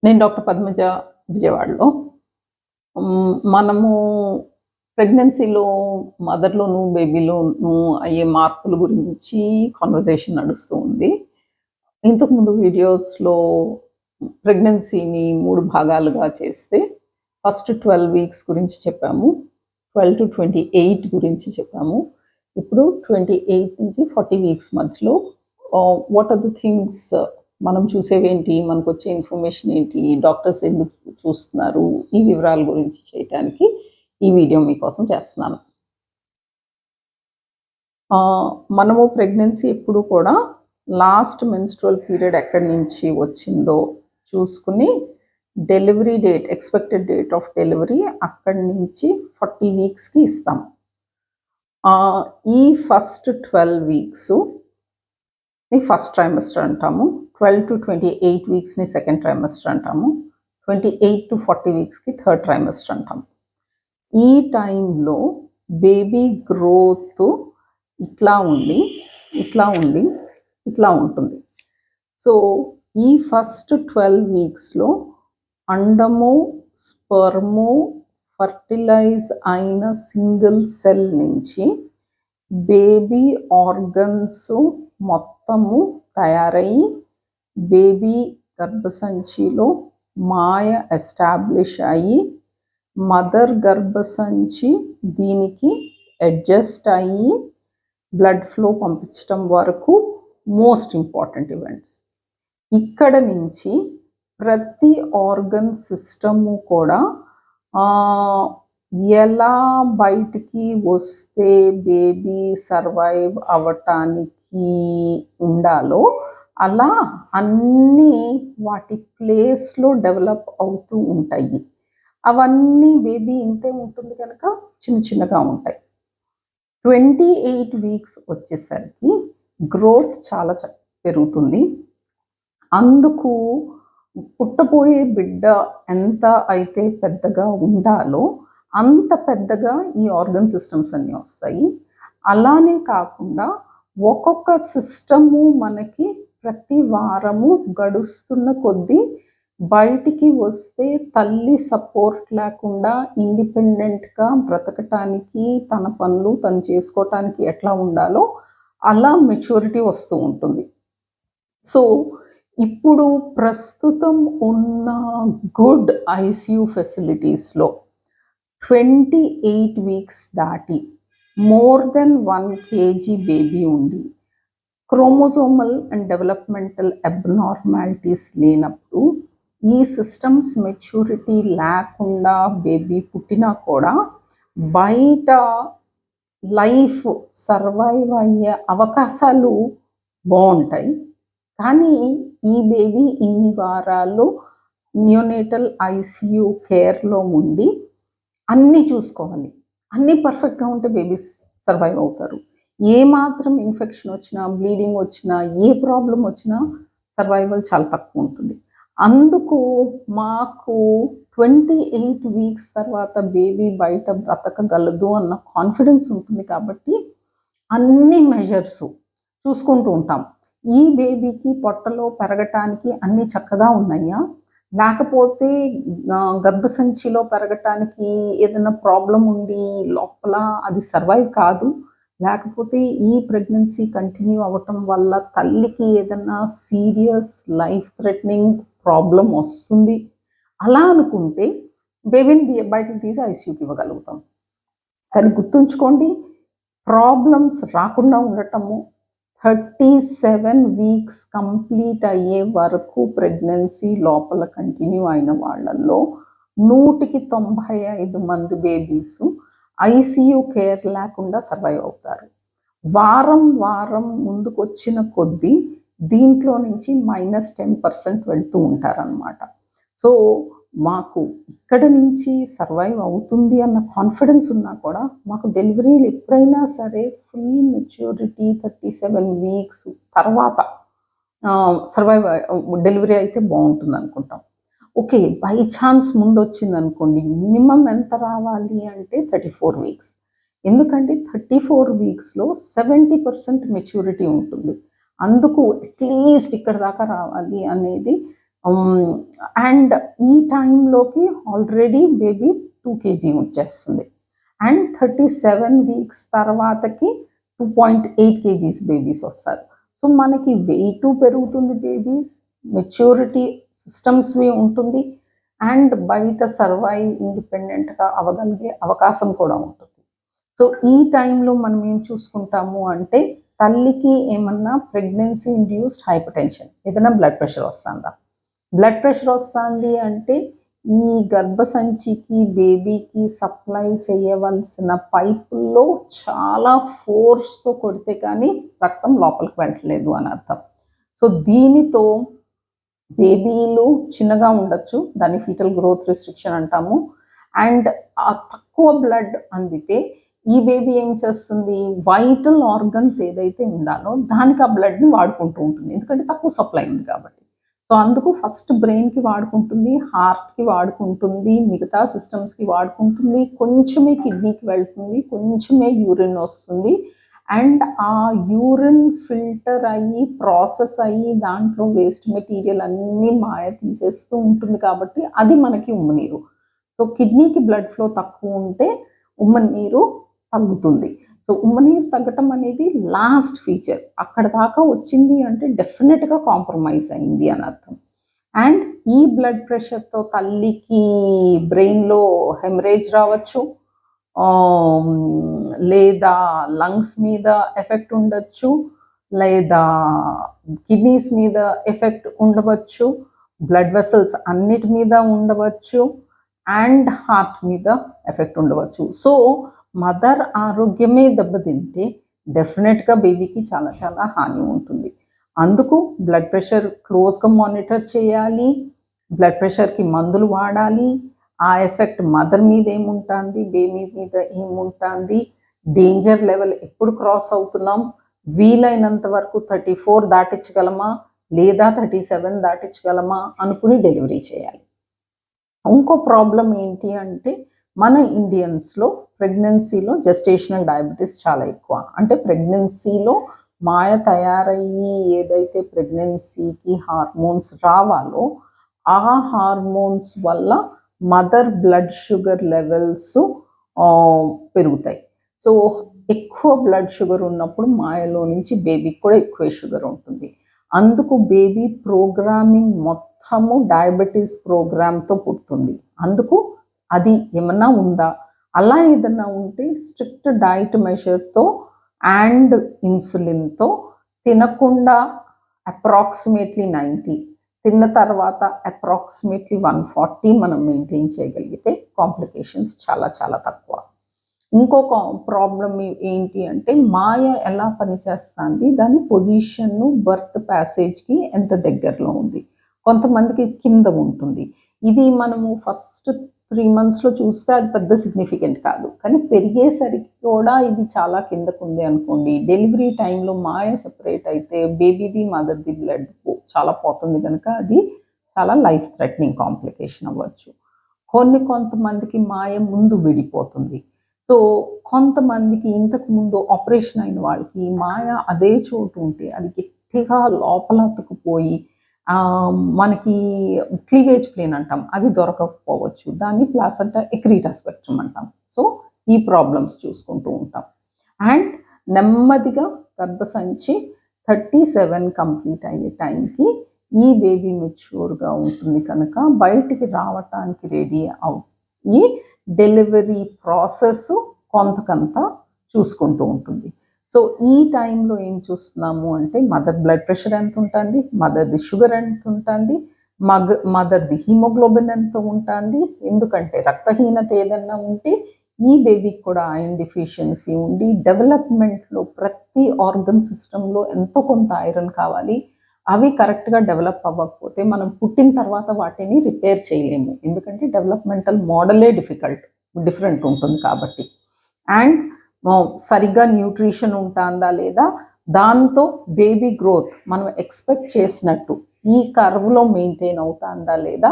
నేను డాక్టర్ పద్మజ విజయవాడలో. మనము ప్రెగ్నెన్సీలో మదర్‌లోను, బేబీలోను అయ్యే మార్పుల గురించి కన్వర్జేషన్ నడుస్తూ ఉంది. ఇంతకుముందు వీడియోస్‌లో ప్రెగ్నెన్సీని 3 భాగాలుగా చేస్తే ఫస్ట్ 12 వీక్స్ గురించి చెప్పాము. 12-28 గురించి చెప్పాము. ఇప్పుడు 28 నుంచి 40 వీక్స్ మధ్యలో వాట్ ఆర్ ద థింగ్స్ మనం చూసేవేంటి, మనకొచ్చే ఇన్ఫర్మేషన్ ఏంటి, డాక్టర్స్ ఎందుకు చూస్తున్నారు, ఈ వివరాల గురించి చేయటానికి ఈ వీడియో మీకోసం చేస్తున్నాను. మనము ప్రెగ్నెన్సీ ఎప్పుడు కూడా లాస్ట్ మెన్స్ట్రువల్ పీరియడ్ ఎక్కడి నుంచి వచ్చిందో చూసుకుని delivery date, expected date of delivery అక్కడి నుంచి 40 వీక్స్కి ఇస్తాం. ఈ ఫస్ట్ 12 వీక్స్ ఫస్ట్ ట్రైమెస్టర్ అంటాము. 12-28 వీక్స్ని సెకండ్ ట్రైమెస్టర్ అంటాము. 28-40 వీక్స్కి థర్డ్ ట్రైమెస్టర్ అంటాము. ఈ టైంలో బేబీ గ్రోత్ ఇట్లా ఉంటుంది. సో ఈ ఫస్ట్ 12 వీక్స్లో అండము, స్పర్ము ఫర్టిలైజ్ అయిన సింగిల్ సెల్ నుంచి బేబీ ఆర్గన్స్ మొత్తము తయారయ్యి బేబీ గర్భసంచిలో మాయ ఎస్టాబ్లిష్ అయ్యి మదర్ గర్భసంచి దీనికి అడ్జస్ట్ అయ్యి బ్లడ్ ఫ్లో పంపించడం వరకు మోస్ట్ ఇంపార్టెంట్ ఈవెంట్స్. ఇక్కడ నుంచి ప్రతి ఆర్గన్ సిస్టము కూడా ఎలా బయటికి వస్తే బేబీ సర్వైవ్ అవ్వటానికి ఉండాలో అలా అన్నీ వాటి ప్లేస్లో డెవలప్ అవుతూ ఉంటాయి. అవన్నీ బేబీ ఇంతే ఉంటుంది కనుక చిన్నగా ఉంటాయి. 28 వీక్స్ వచ్చేసరికి గ్రోత్ చాలా పెరుగుతుంది. అందుకు పుట్టబోయే బిడ్డ ఎంత అయితే పెద్దగా ఉండాలో అంత పెద్దగా ఈ ఆర్గన్ సిస్టమ్స్ అన్నీ వస్తాయి. అలానే కాకుండా ఒక్కొక్క సిస్టము మనకి ప్రతి వారము గడుస్తున్న కొద్దీ బయటికి వస్తే తల్లి సపోర్ట్ లేకుండా ఇండిపెండెంట్గా బ్రతకటానికి, తన పనులు తను చేసుకోవటానికి ఎట్లా ఉండాలో అలా మెచ్యూరిటీ వస్తూ ఉంటుంది. సో ఇప్పుడు ప్రస్తుతం ఉన్న గుడ్ ఐసీయూ ఫెసిలిటీస్లో 28 వీక్స్ దాటి మోర్ దెన్ 1 kg బేబీ ఉండి క్రోమోజోమల్ అండ్ డెవలప్మెంటల్ అబ్నార్మాలిటీస్ లేనప్పుడు ఈ సిస్టమ్స్ మెచ్యూరిటీ లేకుండా బేబీ పుట్టినా కూడా బయట లైఫ్ సర్వైవ్ అయ్యే అవకాశాలు బాగుంటాయి. కానీ ఈ బేబీ ఇన్ని వారాలు నియోనేటల్ ఐసీయూ కేర్లో ఉండి అన్నీ చూసుకోవాలి. అన్నీ పర్ఫెక్ట్గా ఉంటే బేబీస్ సర్వైవ్ అవుతారు. ఏ మాత్రం ఇన్ఫెక్షన్ వచ్చినా, బ్లీడింగ్ వచ్చినా, ఏ ప్రాబ్లం వచ్చినా సర్వైవల్ చాలా తక్కువ ఉంటుంది. అందుకు మాకు 28 వీక్స్ తర్వాత బేబీ బయట బ్రతకగలదు అన్న కాన్ఫిడెన్స్ ఉంటుంది కాబట్టి అన్ని మెజర్స్ చూసుకుంటూ ఉంటాం. ఈ బేబీకి పొట్టలో పెరగటానికి అన్నీ చక్కగా ఉన్నాయా, లేకపోతే గర్భసంచిలో పెరగటానికి ఏదైనా ప్రాబ్లం ఉంది లోపల, అది సర్వైవ్ కాదు, లేకపోతే ఈ ప్రెగ్నెన్సీ కంటిన్యూ అవ్వటం వల్ల తల్లికి ఏదైనా సీరియస్ లైఫ్ థ్రెటనింగ్ ప్రాబ్లం వస్తుంది అలా అనుకుంటే బేబీని బయటకు తీసి ఐసీయూకి ఇవ్వగలుగుతాం. కానీ గుర్తుంచుకోండి, ప్రాబ్లమ్స్ రాకుండా ఉండటము 37 వీక్స్ కంప్లీట్ అయ్యే వరకు ప్రెగ్నెన్సీ లోపల కంటిన్యూ అయిన వాళ్ళల్లో 195 మంది బేబీస్ ఐసీయూ కేర్ లేకుండా సర్వైవ్ అవుతారు. వారం ముందుకు వచ్చిన కొద్దీ దీంట్లో నుంచి -10% వెళ్తూ ఉంటారనమాట. సో మాకు ఇక్కడ నుంచి సర్వైవ్ అవుతుంది అన్న కాన్ఫిడెన్స్ ఉన్నా కూడా మాకు డెలివరీలు ఎప్పుడైనా సరే ఫుల్ మెచ్యూరిటీ 37 వీక్స్ తర్వాత సర్వైవ్ డెలివరీ అయితే బాగుంటుంది అనుకుంటాం. ఓకే, బై ఛాన్స్ ముందు వచ్చింది అనుకోండి, మినిమం ఎంత రావాలి అంటే 34 వీక్స్. ఎందుకంటే 34 వీక్స్లో 70% మెచ్యూరిటీ ఉంటుంది. అందుకు అట్లీస్ట్ ఇక్కడ దాకా రావాలి అనేది అండ్ ఈ టైంలోకి ఆల్రెడీ బేబీ 2 kg వచ్చేస్తుంది. అండ్ 37 వీక్స్ తర్వాతకి 2.8 kgs బేబీస్ వస్తారు. సో మనకి వెయిట్ పెరుగుతుంది, బేబీస్ మెచ్యూరిటీ సిస్టమ్స్వి ఉంటుంది, అండ్ బయట సర్వైవ్ ఇండిపెండెంట్గా అవ్వగలిగే అవకాశం కూడా ఉంటుంది. సో ఈ టైంలో మనం ఏం చూసుకుంటాము అంటే తల్లికి ఏమన్నా ప్రెగ్నెన్సీ ఇండ్యూస్డ్ హైపర్ టెన్షన్, ఏదైనా బ్లడ్ ప్రెషర్ వస్తుందా. బ్లడ్ ప్రెషర్ వస్తుంది అంటే ఈ గర్భసంచికి బేబీకి సప్లై చేయవలసిన పైపుల్లో చాలా ఫోర్స్తో కొడితే కానీ రక్తం లోపలికి వెళ్ళలేదు అని అర్థం. సో దీనితో బేబీలు చిన్నగా ఉండొచ్చు, దాన్ని ఫీటల్ గ్రోత్ రిస్ట్రిక్షన్ అంటాము. అండ్ ఆ తక్కువ బ్లడ్ అందితే ఈ బేబీ ఏం చేస్తుంది, వైటల్ ఆర్గన్స్ ఏదైతే ఉండాలో దానికి ఆ బ్లడ్ని వాడుకుంటూ ఉంటుంది, ఎందుకంటే తక్కువ సప్లై ఉంది కాబట్టి. సో అందుకు ఫస్ట్ బ్రెయిన్కి వాడుకుంటుంది, హార్ట్కి వాడుకుంటుంది, మిగతా సిస్టమ్స్కి వాడుకుంటుంది, కొంచెమే కిడ్నీకి వెళ్తుంది, కొంచెమే యూరిన్ వస్తుంది. అండ్ ఆ యూరిన్ ఫిల్టర్ అయ్యి ప్రాసెస్ అయ్యి దాంట్లో వేస్ట్ మెటీరియల్ అన్నీ మాయ తీసేస్తూ ఉంటుంది కాబట్టి అది మనకి ఉమ్మనీరు. సో కిడ్నీకి బ్లడ్ ఫ్లో తక్కువ ఉంటే ఉమ్మనీరు తగ్గుతుంది. సో ఉమ్మనీరు తగ్గటం అనేది లాస్ట్ ఫీచర్. అక్కడ దాకా వచ్చింది అంటే డెఫినెట్గా కాంప్రమైజ్ అయింది అని అర్థం. అండ్ ఈ బ్లడ్ ప్రెషర్తో తల్లికి బ్రెయిన్లో హెమరేజ్ రావచ్చు, లేదా లంగ్స్ మీద ఎఫెక్ట్ ఉండొచ్చు, లేదా కిడ్నీస్ మీద ఎఫెక్ట్ ఉండవచ్చు, బ్లడ్ వెసల్స్ అన్నిటి మీద ఉండవచ్చు, అండ్ హార్ట్ మీద ఎఫెక్ట్ ఉండవచ్చు. సో మదర్ ఆరోగ్యమే దెబ్బతింటే డెఫినెట్గా బేబీకి చాలా చాలా హాని ఉంటుంది. అందుకు బ్లడ్ ప్రెషర్ క్లోజ్గా మానిటర్ చేయాలి, బ్లడ్ ప్రెషర్కి మందులు వాడాలి. ఆ ఎఫెక్ట్ మదర్ మీద ఏముంటుంది, బేబీ మీద ఏముంటుంది, డేంజర్ లెవెల్ ఎప్పుడు క్రాస్ అవుతున్నాం, వీలైనంత వరకు 34 దాటించగలమా లేదా 37 దాటించగలమా అనుకుని డెలివరీ చేయాలి. ఇంకో ప్రాబ్లం ఏంటి అంటే మన ఇండియన్స్లో ప్రెగ్నెన్సీలో జెస్టేషనల్ డయాబెటీస్ చాలా ఎక్కువ. అంటే ప్రెగ్నెన్సీలో మాయ తయారయ్యి ఏదైతే ప్రెగ్నెన్సీకి హార్మోన్స్ రావాలో ఆ హార్మోన్స్ వల్ల మదర్ బ్లడ్ షుగర్ లెవెల్స్ పెరుగుతాయి. సో ఎక్కువ బ్లడ్ షుగర్ ఉన్నప్పుడు మాయలో నుంచి బేబీకి కూడా ఎక్కువ షుగర్ ఉంటుంది. అందుకు బేబీ ప్రోగ్రామింగ్ మొత్తము డయాబెటీస్ ప్రోగ్రామ్తో పుడుతుంది. అందుకు అది ఏమన్నా ఉందా, అలా ఏదన్నా ఉంటే స్ట్రిక్ట్ డైట్ మెషర్తో అండ్ ఇన్సులిన్తో తినకుండా అప్రాక్సిమేట్లీ 90, తిన్న తర్వాత అప్రాక్సిమేట్లీ 140 మనం మెయింటైన్ చేయగలిగితే కాంప్లికేషన్స్ చాలా చాలా తక్కువ. ఇంకొక ప్రాబ్లం ఏంటి అంటే మాయ ఎలా పనిచేస్తుంది, దాని పొజిషన్ను బర్త్ ప్యాసేజ్కి ఎంత దగ్గరలో ఉంది. కొంతమందికి కింద ఉంటుంది. ఇది మనము ఫస్ట్ 3 monthsలో చూస్తే అది పెద్ద సిగ్నిఫికెంట్ కాదు, కానీ పెరిగేసరికి కూడా ఇది చాలా కిందకు ఉంది అనుకోండి. డెలివరీ టైంలో మాయ సెపరేట్ అయితే బేబీది మదర్ది బ్లడ్ చాలా పోతుంది కనుక అది చాలా లైఫ్ థ్రెటనింగ్ కాంప్లికేషన్ అవ్వచ్చు. కొంతమందికి మాయ ముందు విడిపోతుంది. సో కొంతమందికి ఇంతకు ముందు ఆపరేషన్ అయిన వాళ్ళకి మాయ అదే చోటు ఉంటే అది గట్టిగా లోపల అతుకుపోయి మనకి క్లీవేజ్ ప్లేన్ అంటాం, అది దొరకకపోవచ్చు. దాన్ని ప్లాసెంటా ఎక్రీటా స్పెక్ట్రమ్ అంటాం. సో ఈ ప్రాబ్లమ్స్ చూసుకుంటూ ఉంటాం. అండ్ నెమ్మదిగా గర్భసంచి 37 కంప్లీట్ అయ్యే టైంకి ఈ బేబీ మెచ్యూర్గా ఉంటుంది కనుక బయటికి రావటానికి రెడీ అయ్యి డెలివరీ ప్రాసెస్ కొంత చూసుకుంటూ ఉంటుంది. సో ఈ టైంలో ఏం చూస్తున్నాము అంటే మదర్ బ్లడ్ ప్రెషర్ ఎంత ఉంటుంది, మదర్ది షుగర్ ఎంత ఉంటుంది, మదర్ది హిమోగ్లోబిన్ ఎంత ఉంటుంది. ఎందుకంటే రక్తహీనత ఏదన్నా ఉంటే ఈ బేబీకి కూడా ఐరన్ డెఫిషియన్సీ ఉండి డెవలప్మెంట్లో ప్రతి ఆర్గన్ సిస్టంలో ఎంతో కొంత ఐరన్ కావాలి. అవి కరెక్ట్గా డెవలప్ అవ్వకపోతే మనం పుట్టిన తర్వాత వాటిని రిపేర్ చేయలేము, ఎందుకంటే డెవలప్మెంటల్ మోడలే డిఫరెంట్ ఉంటుంది కాబట్టి. అండ్ సరిగ్గా న్యూట్రిషన్ ఉంటుందా లేదా, దాంతో బేబీ గ్రోత్ మనం ఎక్స్పెక్ట్ చేసినట్టు ఈ కర్వ్లో మెయింటైన్ అవుతుందా లేదా,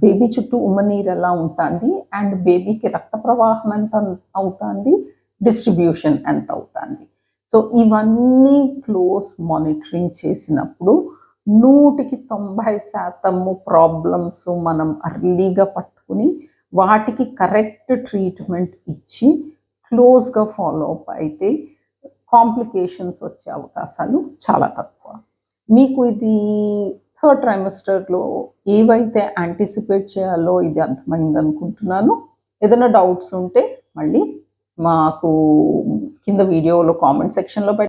బేబీ చుట్టూ ఉమ్మనీరు ఎలా ఉంటుంది, అండ్ బేబీకి రక్త ప్రవాహం ఎంత అవుతుంది, డిస్ట్రిబ్యూషన్ ఎంత అవుతుంది. సో ఇవన్నీ క్లోజ్ మానిటరింగ్ చేసినప్పుడు 100% ప్రాబ్లమ్స్ మనం అర్లీగా పట్టుకుని వాటికి కరెక్ట్ ట్రీట్మెంట్ ఇచ్చి క్లోజ్గా ఫాలో అప్ అయితే కాంప్లికేషన్స్ వచ్చే అవకాశాలు చాలా తక్కువ. మీకు ఇది థర్డ్ ట్రైమెస్టర్లో ఏవైతే యాంటిసిపేట్ చేయాలో ఇది అర్థమైంది అనుకుంటున్నాను. ఏదైనా డౌట్స్ ఉంటే మళ్ళీ మాకు కింద వీడియోలో కామెంట్ సెక్షన్లో